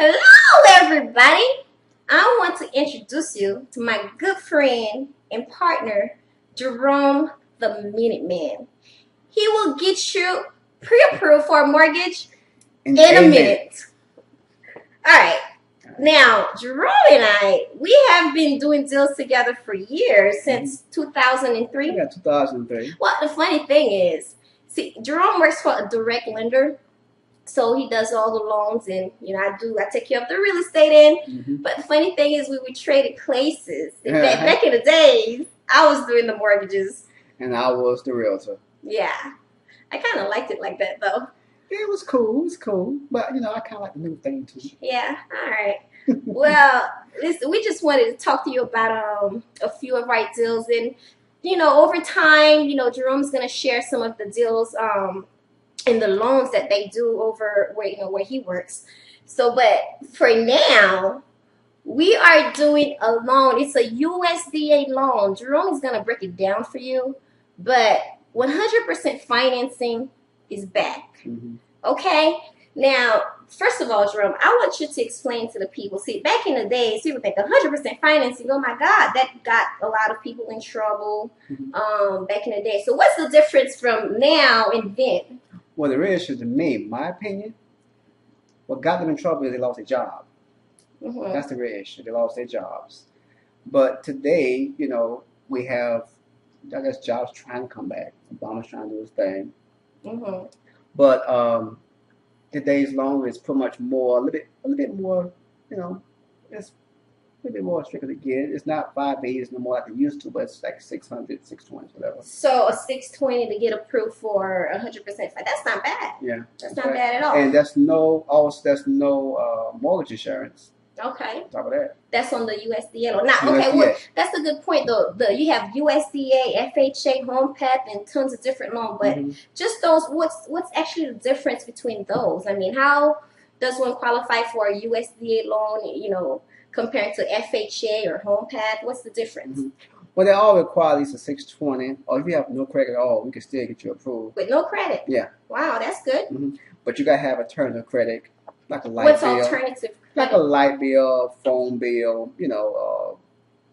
Hello, everybody. I want to introduce you to my good friend and partner, Jerome the Minuteman. He will get you pre-approved for a mortgage in a minute. All right. Now, Jerome and we have been doing deals together for years, since 2003. Yeah, 2003. Well, the funny thing is, see, Jerome works for a direct lender. So he does all the loans, and I take care of the real estate end. But the funny thing is, we traded places. Back in the days, I was doing the mortgages, and I was the realtor. Yeah, I kind of liked it like that, though. Yeah, it was cool. It was cool, but I kind of like the new thing too. Yeah. All right. Well, listen, we just wanted to talk to you about a few of our deals, and over time, Jerome's gonna share some of the deals and the loans that they do over where he works. So, but for now, we are doing a loan. It's a USDA loan. Jerome is gonna break it down for you, but 100% financing is back. Okay. Now, first of all, Jerome, I want you to explain to the people. See, back in the days, people think 100% financing. Oh my God, that got a lot of people in trouble back in the day. So, what's the difference from now and then? Well, the real issue to me, in my opinion, what got them in trouble is they lost their job. That's the real issue. They lost their jobs. But today, we have, I guess, jobs trying to come back. Obama's trying to do his thing. But today's loan is pretty much more, a little bit more, it's a little bit more strict to get. It's not 580, it's no more like they used to, but it's like 600, 620, whatever. So a 620 to get approved for 100%. That's not bad. Yeah. That's not bad at all. And there's no mortgage insurance. Okay. On top of that. That's on the USDA loan. Now, okay, well, that's a good point though. You have USDA, FHA, Home Path, and tons of different loans. But just those, what's actually the difference between those? I mean, how does one qualify for a USDA loan? Compared to FHA or Home Path, what's the difference? Well, they all require at least a 620, or if you have no credit at all, we can still get you approved. With no credit? Yeah. Wow, that's good. But you gotta have alternative credit, like a light bill. What's bill. Alternative credit? Like a light bill, phone bill,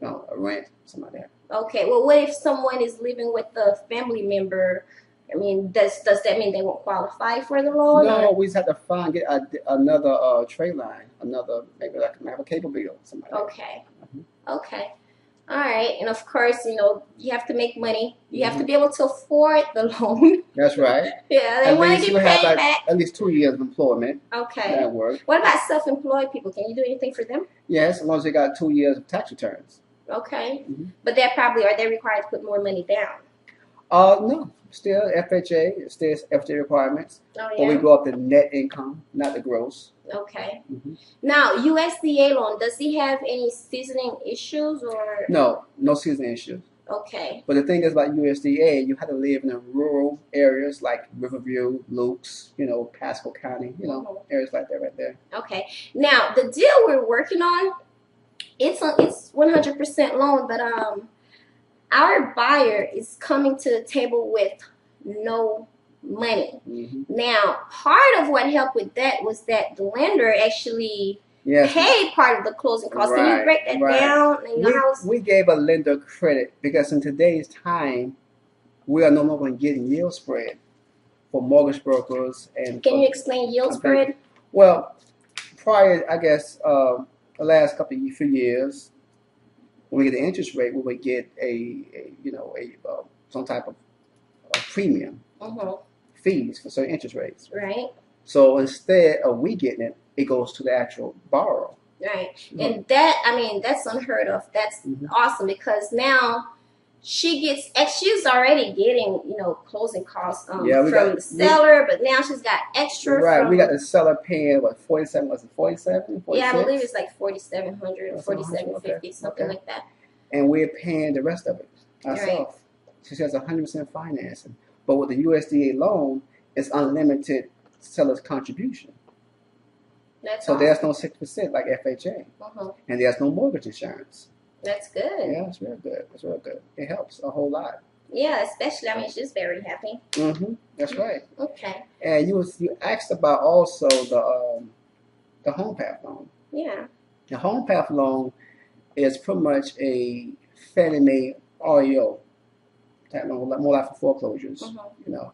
a rent, something like that. Okay. Well, what if someone is living with a family member? I mean, does that mean they won't qualify for the loan? No, we just have to get another trade line, maybe like have a cable bill, something like that. Okay. All right. And of course, you have to make money. You have to be able to afford the loan. That's right. Yeah, they want to get paid back. At least 2 years of employment. Okay. That works. What about self-employed people? Can you do anything for them? Yes, as long as they got 2 years of tax returns. Okay. But are they required to put more money down? No. Still FHA, still FHA requirements. Oh, yeah. But we go up to net income, not the gross. Okay. Now, USDA loan, does he have any seasoning issues or? No seasoning issues. Okay. But the thing is about USDA, you have to live in the rural areas like Riverview, Lukes, Pasco County, areas like that right there. Okay. Now, the deal we're working on, it's 100% loan, but our buyer is coming to the table with no money. Now, part of what helped with that was that the lender actually paid part of the closing costs. Can you break that down? We gave a lender credit because in today's time, we are no longer getting yield spread for mortgage brokers. And can you explain yield spread? Well, prior, I guess, the last few years, when we get the interest rate, we would get some type of premium fees for certain interest rates. Right. So instead of we getting it, it goes to the actual borrower. Right. And that's unheard of. That's awesome because now she's already getting, closing costs from the seller, but now she's got extra. Right. We got the seller paying, what, 47? Was it 47? 46? Yeah, I believe it's like 4,700 or 4,750, something like that. And we're paying the rest of it ourselves. So she has 100% financing. But with the USDA loan, it's unlimited seller's contribution. So there's no 6% like FHA. And there's no mortgage insurance. That's good. Yeah, it's real good. It's real good. It helps a whole lot. Yeah, especially, she's very happy. That's right. Okay. And you asked about also the home path loan. Yeah. The home path loan is pretty much a Fannie Mae REO type loan, more like for foreclosures, you know.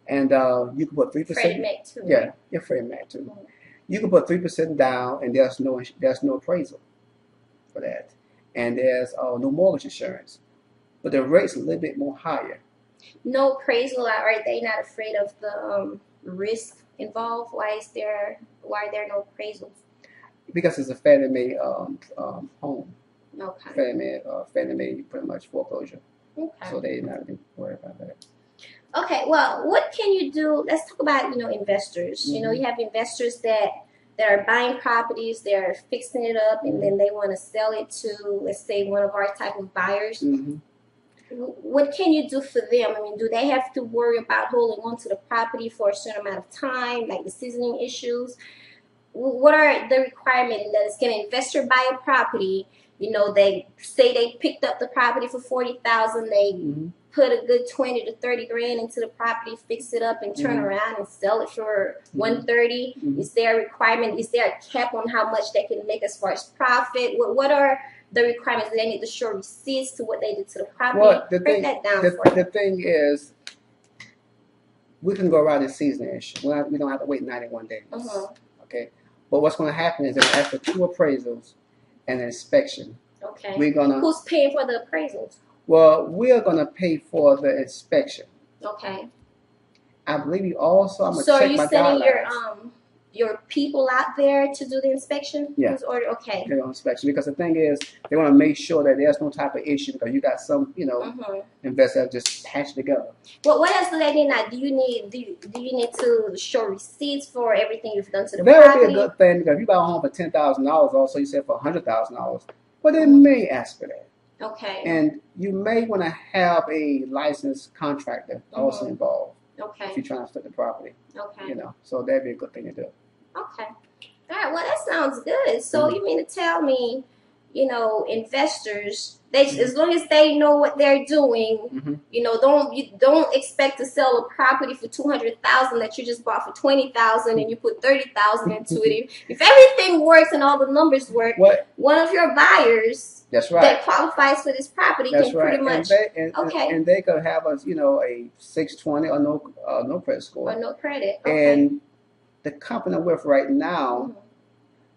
And you can put 3%. Freddie Mac too. Yeah, yeah, Freddie Mac too. You can put 3% down, and there's no appraisal for that, and there's no mortgage insurance, but the rate's a little bit more higher. No appraisal. Are they not afraid of the risk involved? Why are there no appraisals? Because it's a Fannie Mae home. Okay. Fannie Mae pretty much foreclosure. Okay. So they're not really worried about that. Okay, well, what can you do? Let's talk about, investors. You have investors that are buying properties, they're fixing it up, and then they want to sell it to, let's say, one of our type of buyers. What can you do for them? I mean, do they have to worry about holding on to the property for a certain amount of time, like the seasoning issues? What are the requirements? That is, can an investor buy a property? They say they picked up the property for $40,000. They put a good 20 to 30 grand into the property, fix it up, and turn around and sell it for $130. Is there a requirement? Is there a cap on how much they can make as far as profit? What are the requirements? Do they need to show receipts to what they did to the property? Well, the thing is, we can go around this seasoning issue. We don't have to wait 91 days. Okay, but what's going to happen is that after 2 appraisals and an inspection, who's paying for the appraisals? Well, we are going to pay for the inspection. Okay. I believe you also. So are you sending your people out there to do the inspection? Yeah. Okay. They're on inspection because the thing is, they want to make sure that there's no type of issue because you got some, investors just patched together. Well, what else do they need now? Do you need to show receipts for everything you've done to the property? That would be a good thing because if you buy a home for $10,000, also you said for $100,000, well, they may ask for that. Okay. And you may want to have a licensed contractor also involved. Okay. If you're trying to flip the property. Okay. So that'd be a good thing to do. Okay. All right. Well, that sounds good. So you mean to tell me, investors, as long as they know what they're doing, don't expect to sell a property for $200,000 that you just bought for $20,000 and you put $30,000 into it. If everything works and all the numbers work, one of your buyers. That's right. That qualifies for this property can pretty much. And they could have a 620 or no credit score. Or no credit. Okay. And the company I'm with right now,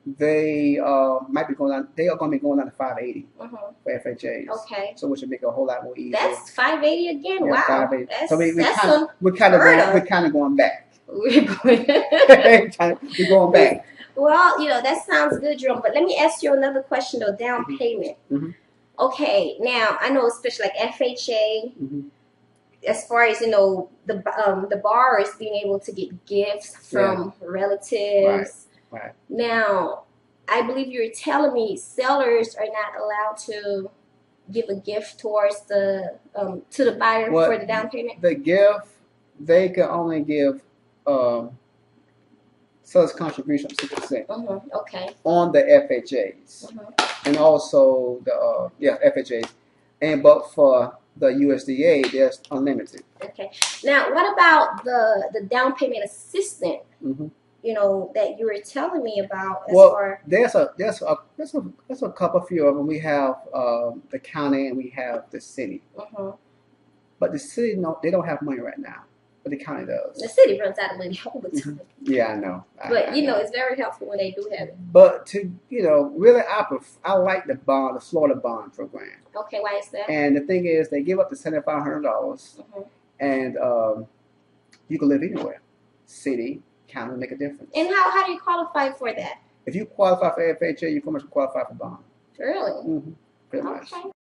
they might be going on. They are going to be going on to 580 for FHAs. Okay. So which would make it a whole lot more easier. That's 580 again. Yeah, wow. 580. So we're kind of going back. We're going back. Well, that sounds good, Jerome. But let me ask you another question, though. Down payment. Okay, now I know, especially like FHA, as far as the borrowers being able to get gifts from relatives. Right. Now, I believe you were telling me sellers are not allowed to give a gift towards to the buyer for the down payment. The gift they can only give. Seller's contribution of 6% okay. on the FHAs and also the FHAs, but for the USDA there's unlimited. Okay. Now, what about the down payment assistant? That you were telling me about. There's a few of them. We have the county and we have the city, but the city they don't have money right now. But the county does. The city runs out of money all the time. Yeah, I know. But it's very helpful when they do have it. But to really, I like the Florida bond program. Okay, why is that? And the thing is, they give up to $7,500, and you can live anywhere, city, county, make a difference. And how do you qualify for that? If you qualify for FHA, you pretty much qualify for bond. Really? Pretty much. Okay.